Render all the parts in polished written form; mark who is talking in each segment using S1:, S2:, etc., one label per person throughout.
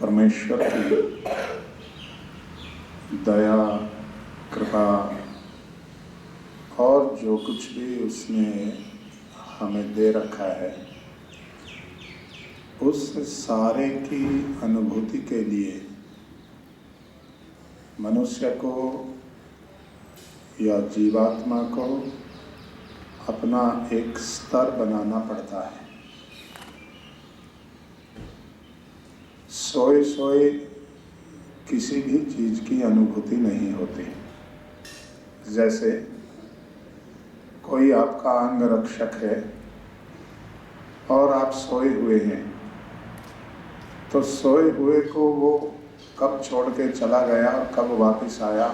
S1: परमेश्वर की दया, कृपा और जो कुछ भी उसने हमें दे रखा है, उस सारे की अनुभूति के लिए मनुष्य को या जीवात्मा को अपना एक स्तर बनाना पड़ता है। सोए सोए किसी भी चीज़ की अनुभूति नहीं होती। जैसे कोई आपका अंग रक्षक है और आप सोए हुए हैं, तो सोए हुए को वो कब छोड़ के चला गया और कब वापस आया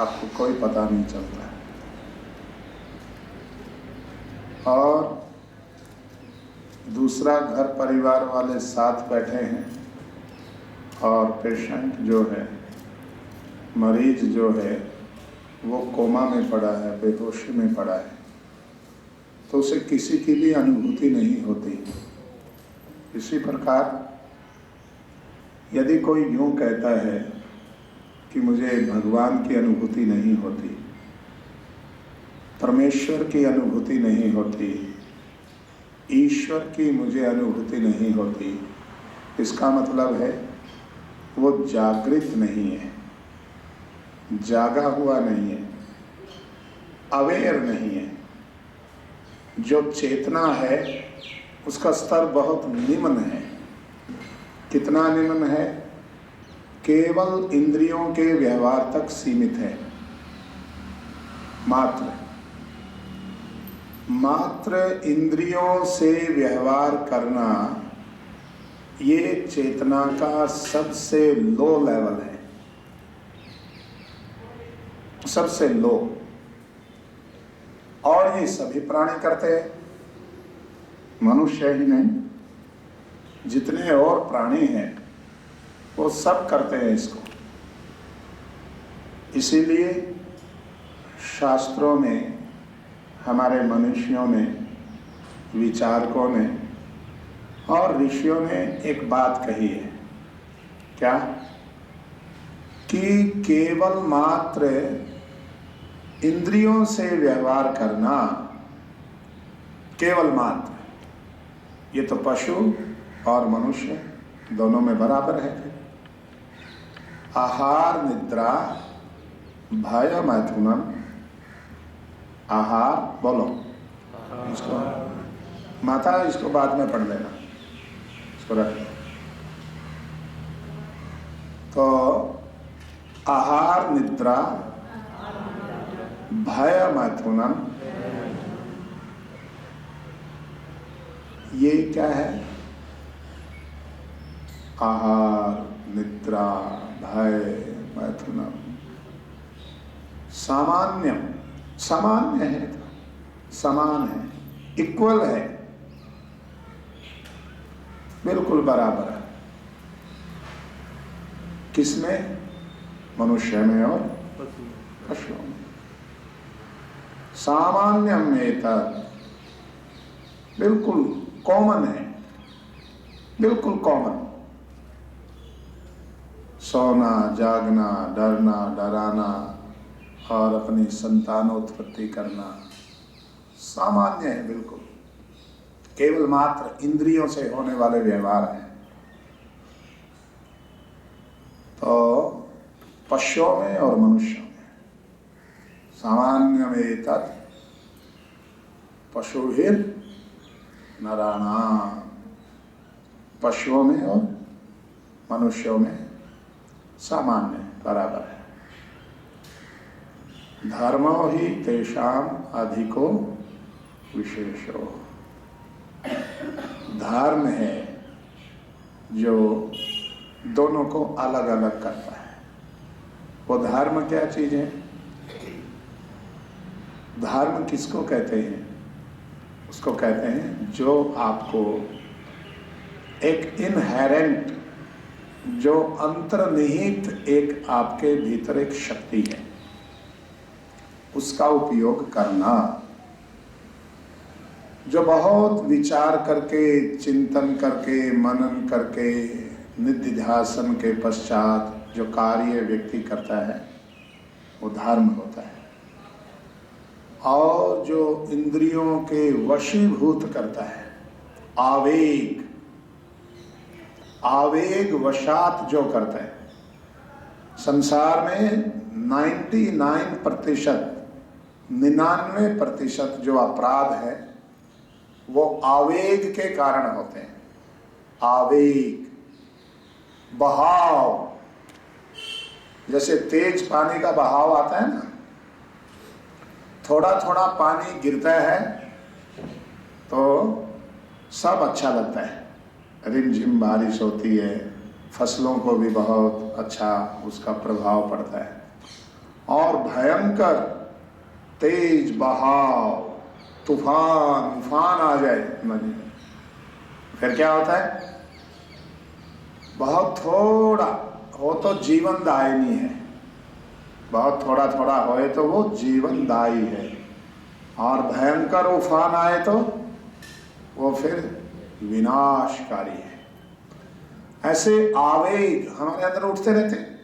S1: आपको कोई पता नहीं चलता है। और दूसरा, घर परिवार वाले साथ बैठे हैं और पेशेंट जो है, मरीज जो है, वो कोमा में पड़ा है, बेहोशी में पड़ा है, तो उसे किसी की भी अनुभूति नहीं होती। इसी प्रकार यदि कोई यूँ कहता है कि मुझे भगवान की अनुभूति नहीं होती, परमेश्वर की अनुभूति नहीं होती, ईश्वर की मुझे अनुभूति नहीं होती, इसका मतलब है वो जागृत नहीं है, जागा हुआ नहीं है, अवेयर नहीं है। जो चेतना है उसका स्तर बहुत निम्न है। कितना निम्न है? केवल इंद्रियों के व्यवहार तक सीमित है। मात्र इंद्रियों से व्यवहार करना ये चेतना का सबसे लो लेवल है, सबसे लो। और ये सभी प्राणी करते हैं, मनुष्य ही नहीं, जितने और प्राणी हैं वो सब करते हैं इसको। इसीलिए शास्त्रों में हमारे मनुष्यों ने, विचारकों ने और ऋषियों ने एक बात कही है। क्या? कि केवल मात्र इंद्रियों से व्यवहार करना, केवल मात्र, ये तो पशु और मनुष्य दोनों में बराबर है। आहार निद्रा भय मैथुनम। आहार बोलो इसको, माता इसको बाद में पढ़ लेना, इसको रख। तो आहार निद्रा भय मैथुनम, ये क्या है? आहार निद्रा भय मैथुनम सामान्यम, सामान्य है, समान है, इक्वल है, बिल्कुल बराबर है। किसमें? मनुष्य में और पशुओं में। सामान्यम एतत्, बिल्कुल कॉमन है, बिल्कुल कॉमन। सोना, जागना, डरना, डराना और अपनी संतानोत्पत्ति करना सामान्य है, बिल्कुल। केवल मात्र इंद्रियों से होने वाले व्यवहार हैं। तो पशुओं में और मनुष्यों में सामान्यमेतत् पशुभिर नराणाम्, पशुओं में और मनुष्यों में सामान्य बराबर है। धर्मो ही तेषाम अधिको विशेषो, धर्म है जो दोनों को अलग अलग करता है। वो धर्म क्या चीज है? धर्म किसको कहते हैं? उसको कहते हैं जो आपको एक इनहेरेंट, जो अंतर्निहित एक आपके भीतर एक शक्ति है, उसका उपयोग करना, जो बहुत विचार करके, चिंतन करके, मनन करके निधिध्यासन के पश्चात जो कार्य व्यक्ति करता है वो धर्म होता है, और जो इंद्रियों के वशीभूत करता है, आवेग वशात जो करता है। संसार में 99% जो अपराध है वो आवेग के कारण होते हैं। आवेग, बहाव, जैसे तेज पानी का बहाव आता है ना, थोड़ा थोड़ा पानी गिरता है तो सब अच्छा लगता है, रिमझिम बारिश होती है, फसलों को भी बहुत अच्छा उसका प्रभाव पड़ता है। और भयंकर तेज बहाव, तूफान आ जाए नदी में, फिर क्या होता है? बहुत थोड़ा हो तो जीवनदायिनी है, बहुत थोड़ा थोड़ा होए तो वो जीवनदायी है, और भयंकर उफान आए तो वो फिर विनाशकारी है। ऐसे आवेग हमारे अंदर उठते रहते हैं।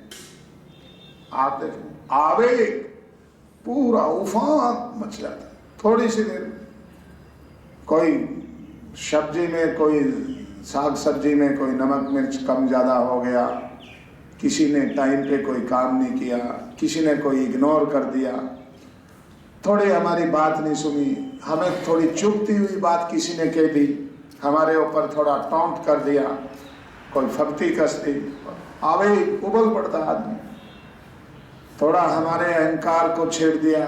S1: आप देखें, आवेग पूरा उफान मच जाता है थोड़ी सी देर। कोई सब्जी में, कोई साग सब्जी में कोई नमक मिर्च कम ज़्यादा हो गया, किसी ने टाइम पे कोई काम नहीं किया, किसी ने कोई इग्नोर कर दिया, थोड़ी हमारी बात नहीं सुनी, हमें थोड़ी चुभती हुई बात किसी ने कह दी, हमारे ऊपर थोड़ा टॉन्ट कर दिया, कोई फक्ति कस दी, आवेग उबल पड़ता आदमी। थोड़ा हमारे अहंकार को छेड़ दिया,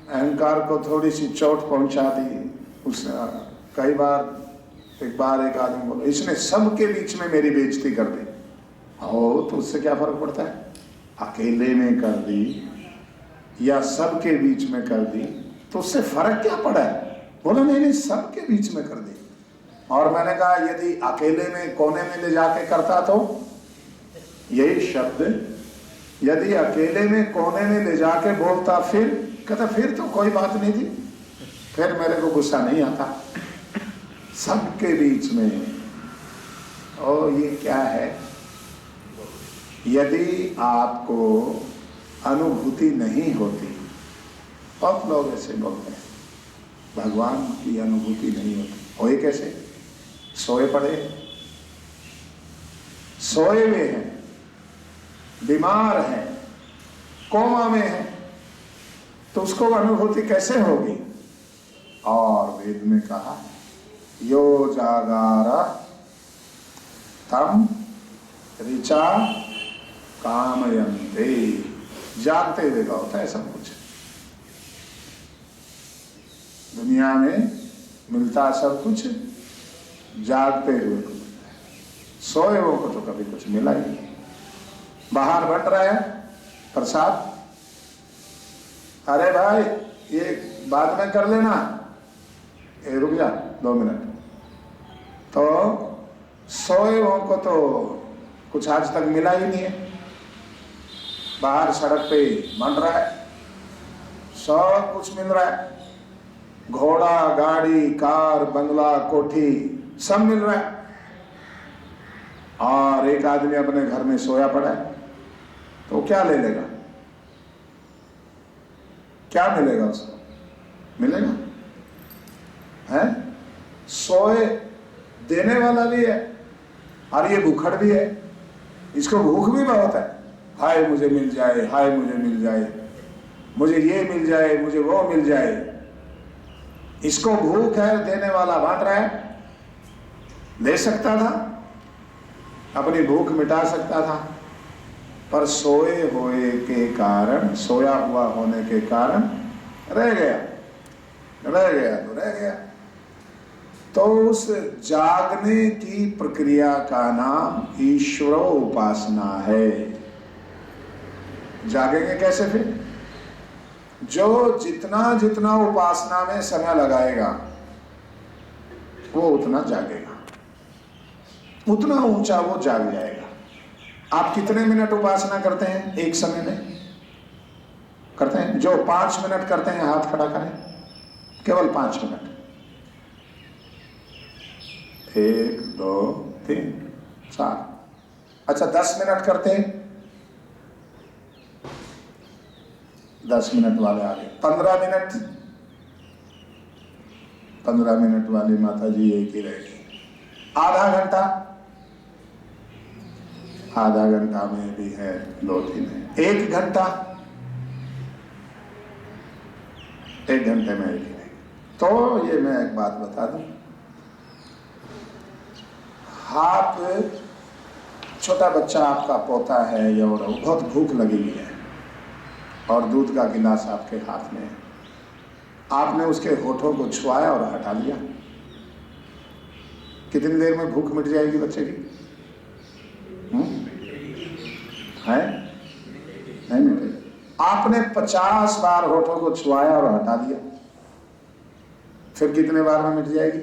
S1: अहंकार को थोड़ी सी चोट पहुंचा दी। उस कई बार एक आदमी बोला, इसने सबके बीच में मेरी बेइज्जती कर दी। हो तो उससे क्या फर्क पड़ता है? अकेले में कर दी या सबके बीच में कर दी तो उससे फर्क क्या पड़ा है? बोला नहीं, सबके बीच में कर दी। और मैंने कहा यदि अकेले में कोने में ले जाके करता तो, यही शब्द, यदि अकेले में कोने में ले जाके बोलता, फिर कहता फिर तो कोई बात नहीं थी, फिर मेरे को गुस्सा नहीं आता। सबके बीच में। और ये क्या है? यदि आपको अनुभूति नहीं होती, बहुत लोग ऐसे बोलते हैं भगवान की अनुभूति नहीं होती। होए कैसे? सोए पड़े, सोए हुए हैं, बीमार हैं, कोमा में हैं, तो उसको अनुभूति कैसे होगी? और वेद में कहा यो जागारा तम ऋचा कामयन्ते। जागते हुए का होता है सब कुछ। दुनिया में मिलता सब कुछ जागते हुए को मिलता है, सोए हुए को तो कभी कुछ मिला ही नहीं। बाहर बट रहा है प्रसाद, अरे भाई ये बाद में कर लेना, ये रुक जा 2 मिनट। तो सोए हुए को तो कुछ आज तक मिला ही नहीं है। बाहर सड़क पे बन रहा है, सब कुछ मिल रहा है, घोड़ा, गाड़ी, कार, बंगला, कोठी सब मिल रहा है, और एक आदमी अपने घर में सोया पड़ा है, तो क्या ले लेगा? क्या मिलेगा उसको? मिलेगा है? सोए देने वाला भी है और ये भूखड़ भी है, इसको भूख भी बहुत है। हाय मुझे मिल जाए, हाय मुझे मिल जाए, मुझे ये मिल जाए, मुझे वो मिल जाए। इसको भूख है, देने वाला बांट रहा है। ले सकता था, अपनी भूख मिटा सकता था, पर सोए हुए के कारण, सोया हुआ होने के कारण रह गया तो रह गया। तो उस जागने की प्रक्रिया का नाम ईश्वरोपासना है। जागेंगे कैसे फिर? जो जितना जितना उपासना में समय लगाएगा वो उतना जागेगा, उतना ऊंचा वो जाग जाएगा। आप कितने मिनट उपासना करते हैं एक समय में? करते हैं? जो 5 मिनट करते हैं हाथ खड़ा करें, केवल 5 मिनट। 1 2 3 4 अच्छा 10 मिनट करते हैं, 10 मिनट वाले आ गए। 15 मिनट, 15 मिनट वाली माता जी एक ही रहेगी। आधा घंटा, आधा घंटा में भी है 2-3 है। 1 घंटा, 1 घंटे में एक ही रहेगी। तो ये मैं एक बात बता दूं, आप छोटा बच्चा आपका पोता है या बहुत भूख लगी हुई है और दूध का गिलास आपके हाथ में है, आपने उसके होठों को छुआया और हटा लिया, कितनी देर में भूख मिट जाएगी बच्चे की? है नहीं मिटेगी। आपने 50 बार होठों को छुआया और हटा दिया, फिर कितने बार में मिट जाएगी?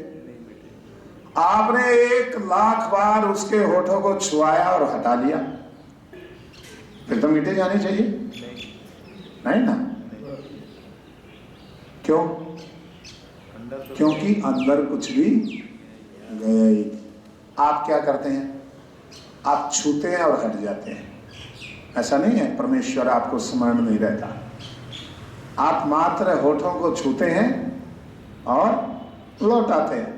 S1: आपने 1,00,000 बार उसके होठों को छुआया और हटा लिया, फिर तो मिटे जानी चाहिए, नहीं ना? क्यों? क्योंकि अंदर कुछ भी गया ही। आप क्या करते हैं? आप छूते हैं और हट जाते हैं। ऐसा नहीं है परमेश्वर आपको स्मरण नहीं रहता, आप मात्र होठों को छूते हैं और लौट आते हैं।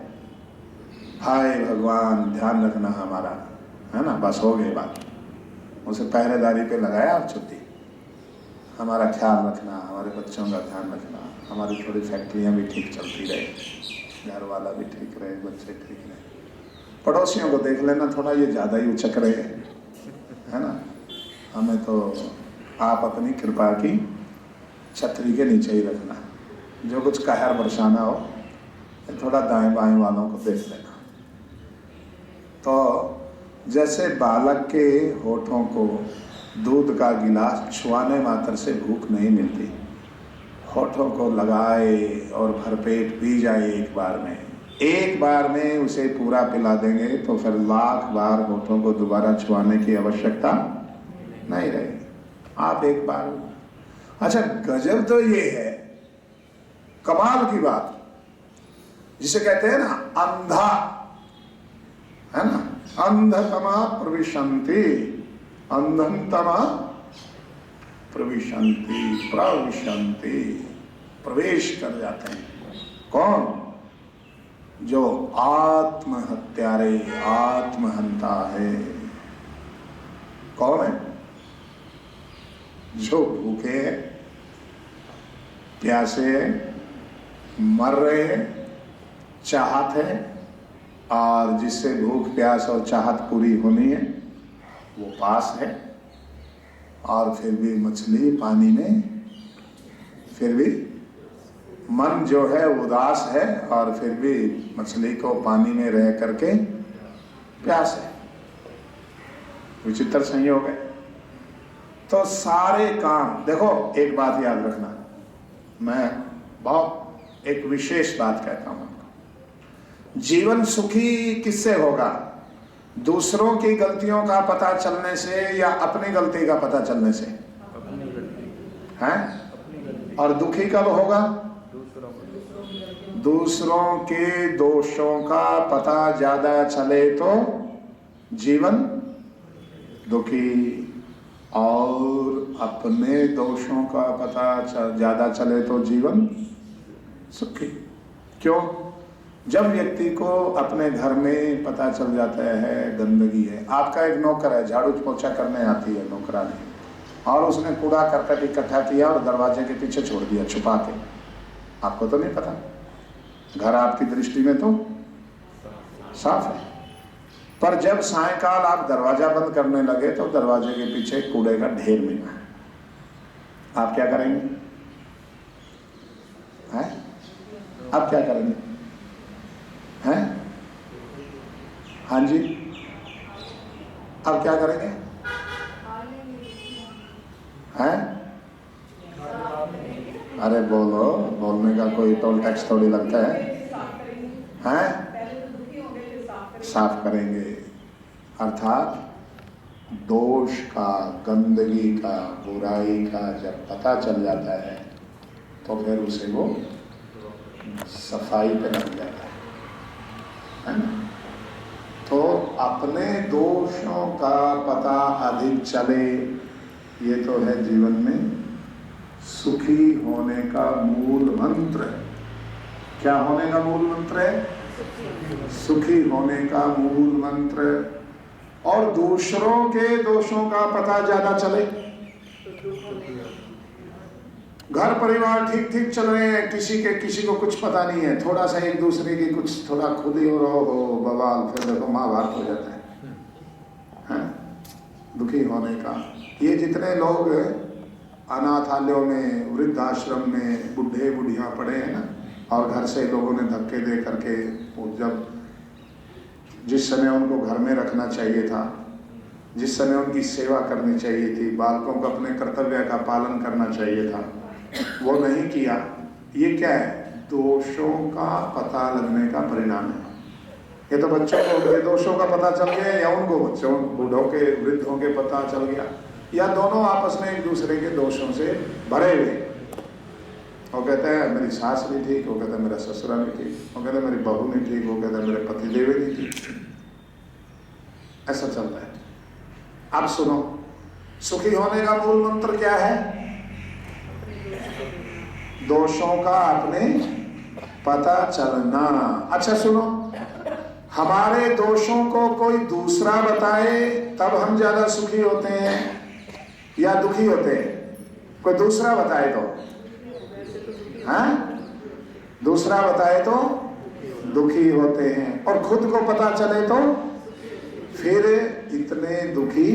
S1: हाय भगवान ध्यान रखना हमारा, है ना, बस हो गई बात। उसे पहरेदारी पे लगाया और छुट्टी। हमारा ख्याल रखना, हमारे बच्चों का ध्यान रखना, हमारी थोड़ी फैक्ट्रियाँ भी ठीक चलती रहे, घर वाला भी ठीक रहे, बच्चे ठीक रहे, पड़ोसियों को देख लेना थोड़ा ये ज़्यादा ही उचक रहे हैं, है ना। हमें तो आप अपनी कृपा की छतरी के नीचे ही रखना, जो कुछ कहर बरसाना हो थोड़ा दाएं बाएं वालों को देख लेना। तो जैसे बालक के होठों को दूध का गिलास छुआने मात्र से भूख नहीं मिलती, होठों को लगाए और भरपेट पी जाए एक बार में उसे पूरा पिला देंगे तो फिर 1,00,000 बार होठों को दोबारा छुआने की आवश्यकता नहीं रहेगी। आप एक बार। अच्छा गजब तो ये है, कमाल की बात, जिसे कहते हैं ना अंधा, है ना, अंधतमा प्रविशन्ति, अंधतमा प्रविशन्ति, प्रविशन्ति, प्रवेश कर जाते हैं। कौन? जो आत्महत्यारे, आत्महंता है। कौन है? जो भूखे हैं, प्यासे हैं, मर रहे हैं, चाहत है, और जिससे भूख प्यास और चाहत पूरी होनी है वो पास है, और फिर भी मछली पानी में, फिर भी मन जो है उदास है और फिर भी मछली को पानी में रह करके प्यास है। विचित्र संयोग है। तो सारे काम देखो, एक बात याद रखना, मैं बहुत एक विशेष बात कहता हूं आपको। जीवन सुखी किससे होगा? दूसरों की गलतियों का पता चलने से या अपनी गलती का पता चलने से? हैं? और दुखी कब होगा? दूसरों के दोषों का पता ज्यादा चले तो जीवन दुखी, और अपने दोषों का पता ज्यादा चले तो जीवन सुखी। क्यों? जब व्यक्ति को अपने घर में पता चल जाता है गंदगी है, आपका एक नौकर है, झाड़ू पोछा करने आती है नौकरानी, और उसने कूड़ा करकट इकट्ठा किया और दरवाजे के पीछे छोड़ दिया छुपा के, आपको तो नहीं पता, घर आपकी दृष्टि में तो साफ है, पर जब सायंकाल आप दरवाजा बंद करने लगे तो दरवाजे के पीछे कूड़े का ढेर मिला, आप क्या करेंगे? हैं? आप क्या करेंगे? हैं? हाँ जी, आप क्या करेंगे? हैं? अरे बोलो, बोलने का कोई टोल टैक्स थोड़ी लगता है। हैं? साफ करेंगे, अर्थात दोष का, गंदगी का, बुराई का जब पता चल जाता है तो फिर उसे वो सफाई पे लग जाता है ना। तो अपने दोषों का पता अधिक चले, ये तो है जीवन में सुखी होने का मूल मंत्र। क्या होने का मूल मंत्र है? सुखी होने का मूल मंत्र। और दूसरों के दोषों का पता ज्यादा चले। घर परिवार ठीक ठीक चल रहे हैं, किसी को कुछ पता नहीं है, थोड़ा सा एक दूसरे की कुछ थोड़ा खुद ही हो रहा हो बवाल, फिर देखो महाभारत हो जाता है। दुखी होने का। ये जितने लोग अनाथालयों में, वृद्धाश्रम में बुढ़े बुढ़ियां पड़े हैं ना, और घर से लोगों ने धक्के दे करके, जब जिस समय उनको घर में रखना चाहिए था, जिस समय उनकी सेवा करनी चाहिए थी, बालकों को अपने कर्तव्य का पालन करना चाहिए था, वो नहीं किया। ये क्या है? दोषों का पता लगने का परिणाम है। ये तो बच्चों को उनके दोषों का पता चल गया, या उनको बच्चों बूढ़ों के वृद्धों के पता चल गया, या दोनों आपस में एक दूसरे के दोषों से भरे हुए। वो कहता है मेरी सास नहीं ठीक, वो कहता है मेरा ससुरा नहीं ठीक, वो कहता है मेरी बहू नहीं ठीक, वो कहता है मेरे पतिदेव नहीं ठीक। ऐसा चलता है। अब सुनो, सुखी होने का मूल मंत्र क्या है? दोषों का अपने पता चलना। अच्छा सुनो, हमारे दोषों को कोई दूसरा बताए तब हम ज्यादा सुखी होते हैं या दुखी होते हैं? कोई दूसरा बताए तो, हाँ, दूसरा बताए तो दुखी होते हैं, और खुद को पता चले तो फिर इतने दुखी